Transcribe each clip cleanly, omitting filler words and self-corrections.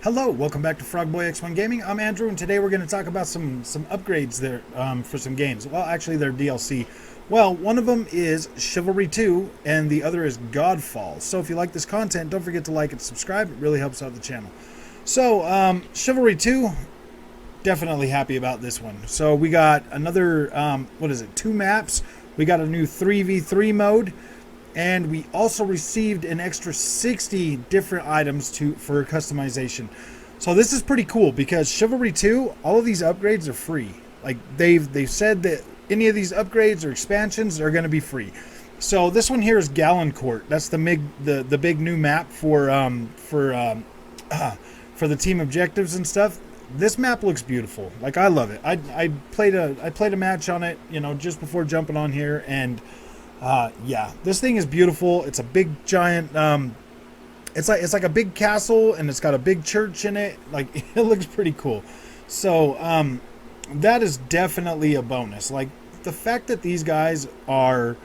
Hello, welcome back to Frogboy X1 Gaming. I'm Andrew, and today we're going to talk about some upgrades there for some games. Well, actually, they're DLC. Well, one of them is Chivalry 2, and the other is Godfall. So if you like this content, don't forget to like and subscribe. It really helps out the channel. So, Chivalry 2, definitely happy about this one. So we got another, 2 maps. We got a new 3v3 mode. And we also received an extra 60 different items for customization. So this is pretty cool because Chivalry 2, all of these upgrades are free. Like they've said that any of these upgrades or expansions are going to be free. So this one here is Gallon Court. That's the big new map for the team objectives and stuff. This map looks beautiful. Like, I love it. I played a match on it, just before jumping on here, and yeah, this thing is beautiful. It's a big giant, it's like a big castle, and it's got a big church in it. Like, it looks pretty cool. So, that is definitely a bonus. Like, the fact that these guys are,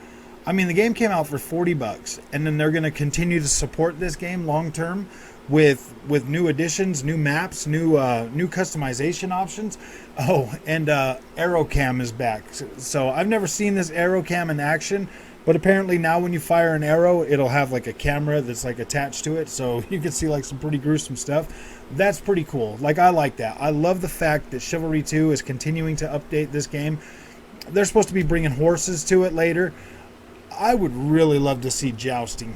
the game came out for $40, and then they're going to continue to support this game long term with new additions, new maps, new customization options. Oh, and arrow cam is back. So I've never seen this arrow cam in action, but apparently now when you fire an arrow, it'll have like a camera that's like attached to it, so you can see like some pretty gruesome stuff. That's pretty cool. Like, I like that. I love the fact that Chivalry 2 is continuing to update this game. They're supposed to be bringing horses to it later. I would really love to see jousting.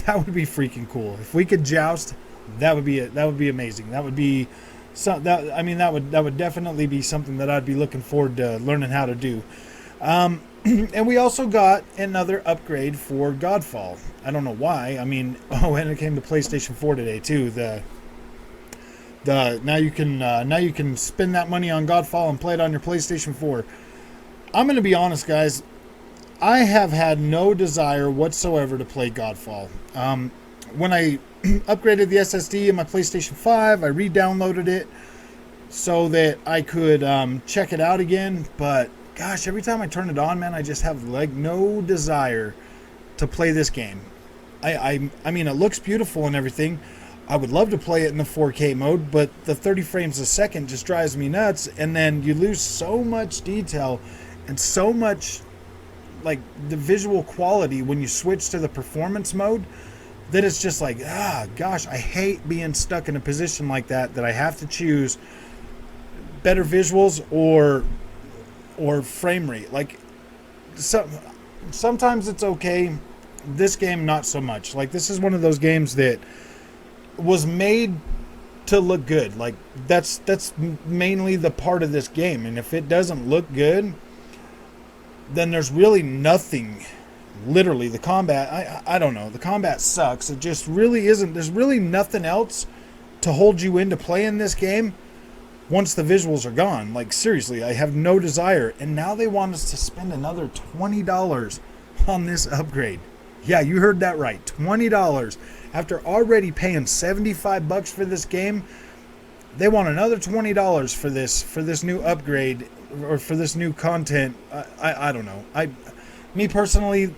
That would be freaking cool. If we could joust, that would be amazing. That would be that would definitely be something that I'd be looking forward to learning how to do. And we also got another upgrade for Godfall. I don't know why. And it came to PlayStation 4 today too. Now you can spend that money on Godfall and play it on your PlayStation 4. I'm going to be honest, guys. I have had no desire whatsoever to play Godfall. When I upgraded the SSD in my PlayStation 5, I re-downloaded it so that I could check it out again. But gosh, every time I turn it on, man, I just have like no desire to play this game. I mean, it looks beautiful and everything. I would love to play it in the 4K mode, but the 30 frames a second just drives me nuts. And then you lose so much detail and so much, like, the visual quality when you switch to the performance mode, that it's just like, gosh, I hate being stuck in a position like that I have to choose better visuals or frame rate. Like, sometimes it's okay. This game, not so much. Like, this is one of those games that was made to look good. Like, that's mainly the part of this game. And if it doesn't look good, then there's really nothing. Literally, the combat, I don't know. The combat sucks. It just really isn't. There's really nothing else to hold you into playing this game once the visuals are gone. Like, seriously, I have no desire. And now they want us to spend another $20 on this upgrade. Yeah, you heard that right. $20. After already paying $75 for this game, they want another $20 for this new upgrade, or for this new content. I don't know. Me personally,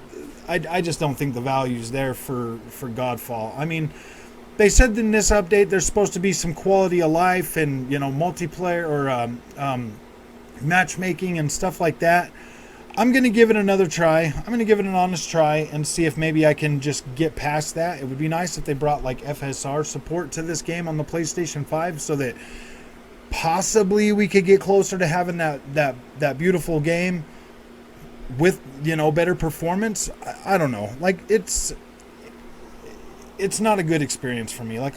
I just don't think the value's there for Godfall. They said in this update there's supposed to be some quality of life and, multiplayer or matchmaking and stuff like that. I'm going to give it another try. I'm going to give it an honest try and see if maybe I can just get past that. It would be nice if they brought like FSR support to this game on the PlayStation 5 so that possibly we could get closer to having that beautiful game with, better performance. I don't know. Like, it's not a good experience for me. Like,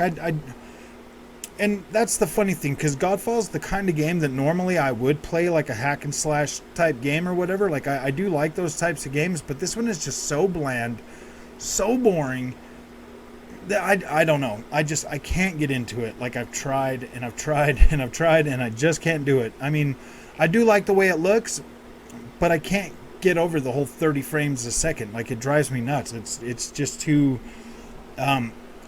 and that's the funny thing, because Godfall's the kind of game that normally I would play, like a hack and slash type game or whatever. Like, I do like those types of games, but this one is just so bland, so boring, that I don't know. I can't get into it. Like, I've tried and I've tried and I've tried, and I just can't do it. I do like the way it looks, but I can't get over the whole 30 frames a second. Like, it drives me nuts. It's just too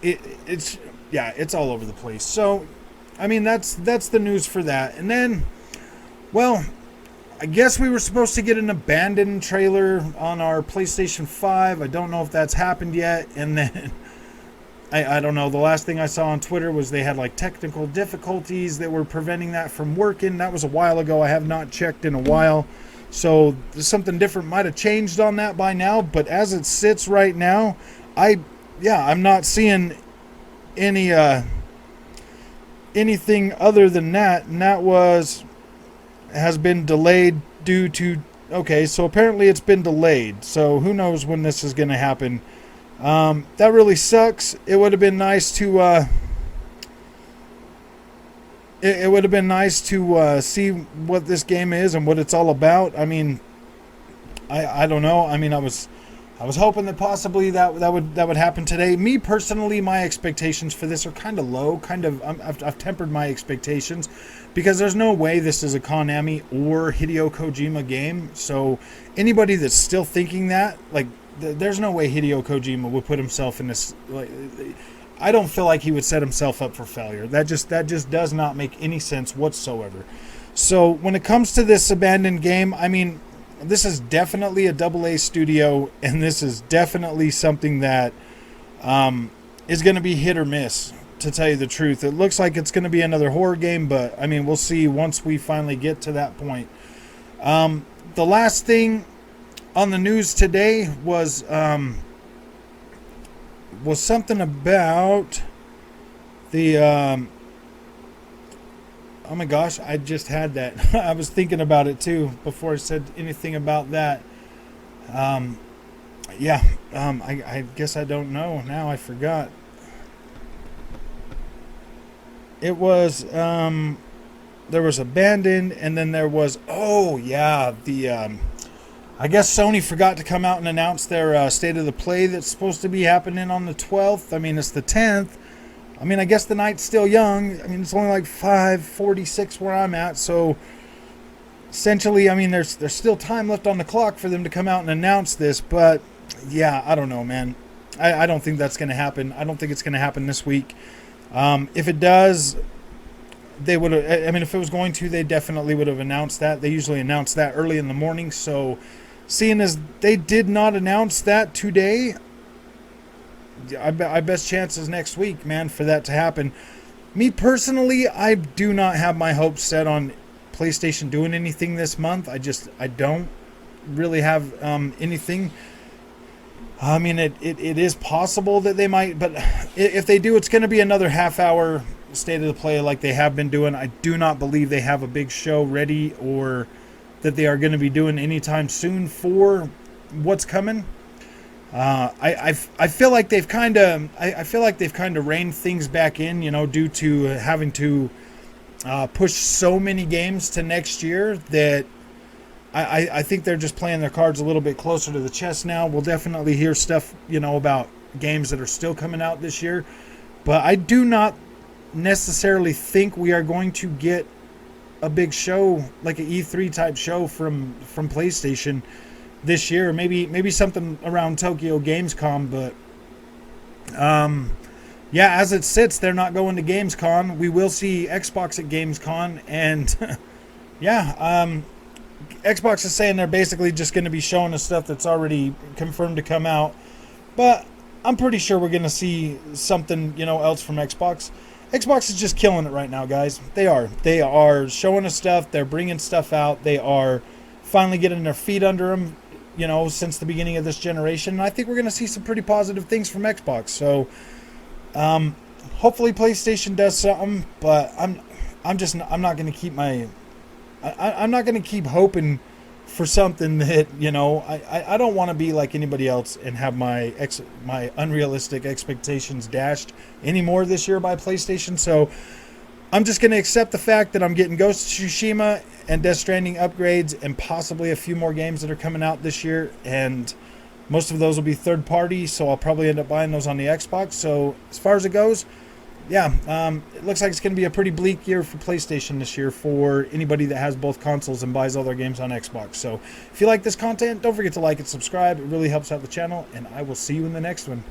it's all over the place. So that's the news for that. And then, well, I guess we were supposed to get an abandoned trailer on our PlayStation 5. I don't know if that's happened yet. And then, I don't know, the last thing I saw on Twitter was they had like technical difficulties that were preventing that from working. That was a while ago. I have not checked in a while. So something different might have changed on that by now. But as it sits right now, I'm not seeing any anything other than that. And that has been delayed due to, okay, so apparently it's been delayed. So who knows when this is going to happen. That really sucks. It would have been nice to it would have been nice to see what this game is and what it's all about. I mean, I don't know. I mean, I was hoping that possibly that would happen today. Me personally, my expectations for this are kind of low. I've tempered my expectations because there's no way this is a Konami or Hideo Kojima game. So anybody that's still thinking that, like, there's no way Hideo Kojima would put himself in this. Like, I don't feel like he would set himself up for failure. That just does not make any sense whatsoever. So when it comes to this abandoned game, I mean, this is definitely a AA studio, and this is definitely something that is going to be hit or miss, to tell you the truth. It looks like it's going to be another horror game, but I mean, we'll see once we finally get to that point. The last thing on the news today was something about the oh my gosh, I just had that. I was thinking about it too before I said anything about that. I guess I don't know now. I forgot. It was there was abandoned, and then there was I guess Sony forgot to come out and announce their State of the Play that's supposed to be happening on the 12th. I mean, it's the 10th. I mean, I guess the night's still young. I mean, it's only like 5:46 where I'm at. So, essentially, I mean, there's still time left on the clock for them to come out and announce this. But, yeah, I don't know, man. I don't think that's going to happen. I don't think it's going to happen this week. If it does, they would have... I mean, if it was going to, they definitely would have announced that. They usually announce that early in the morning. So, seeing as they did not announce that today, I best chances next week, man, for that to happen. Me personally, I do not have my hopes set on PlayStation doing anything this month. I don't really have anything. I mean, it is possible that they might, but if they do, it's going to be another half-hour State of the Play like they have been doing. I do not believe they have a big show ready or that they are going to be doing anytime soon for what's coming. I feel like they've kind of reined things back in, due to having to push so many games to next year that I think they're just playing their cards a little bit closer to the chest now. We'll definitely hear stuff, about games that are still coming out this year, but I do not necessarily think we are going to get a big show like an E3 type show from PlayStation this year. Maybe something around Tokyo Gamescom, but as it sits, they're not going to Gamescom. We will see Xbox at Gamescom, and Xbox is saying they're basically just going to be showing us stuff that's already confirmed to come out, but I'm pretty sure we're going to see something else from Xbox. Xbox is just killing it right now, guys. They are showing us stuff. They're bringing stuff out. They are finally getting their feet under them, since the beginning of this generation. And I think we're going to see some pretty positive things from Xbox. So, hopefully PlayStation does something, but I'm not going to keep I'm not going to keep hoping for something that, I don't want to be like anybody else and have my unrealistic expectations dashed anymore this year by PlayStation. So I'm just going to accept the fact that I'm getting Ghost of Tsushima and Death Stranding upgrades and possibly a few more games that are coming out this year. And most of those will be third party, so I'll probably end up buying those on the Xbox. So as far as it goes, it looks like it's going to be a pretty bleak year for PlayStation this year for anybody that has both consoles and buys all their games on Xbox. So if you like this content, don't forget to like and subscribe. It really helps out the channel, and I will see you in the next one.